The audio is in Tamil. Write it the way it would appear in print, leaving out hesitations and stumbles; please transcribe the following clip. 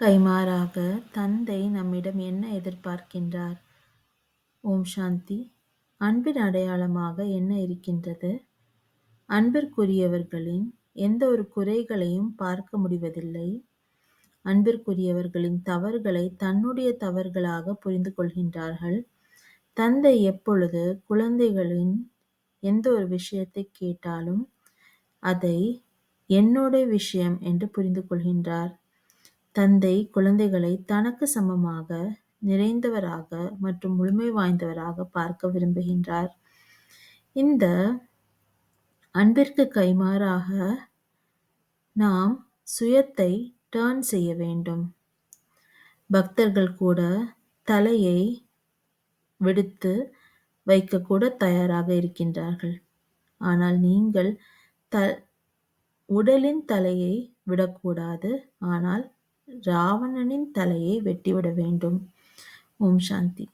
கைமாறாக தந்தை நம்மிடம் என்ன எதிர்பார்க்கின்றார்? ஓம் சாந்தி. அன்பின் அடையாளமாக என்ன இருக்கின்றது? அன்பிற்குரியவர்களின் எந்த ஒரு குறைகளையும் பார்க்க முடிவதில்லை. அன்பிற்குரியவர்களின் தவறுகளை தன்னுடைய தவறுகளாக புரிந்து கொள்கின்றார்கள். தந்தை எப்பொழுது குழந்தைகளின் எந்த ஒரு விஷயத்தை கேட்டாலும் அதை என்னுடைய விஷயம் என்று புரிந்து கொள்கின்றார். தந்தை குழந்தைகளை தனக்கு சமமாக, நிறைந்தவராக மற்றும் முழுமை வாய்ந்தவராக பார்க்க விரும்புகின்றார். இந்த அன்பிற்கு கைமாறாக நாம் சுயத்தை டர்ன் செய்ய வேண்டும். பக்தர்கள் கூட தலையை விடுத்து வைக்க கூட தயாராக இருக்கின்றார்கள். ஆனால் நீங்கள் உடலின் தலையை விடக்கூடாது, ஆனால் ராவணனின் தலையை வெட்டிவிட வேண்டும். ஓம் சாந்தி.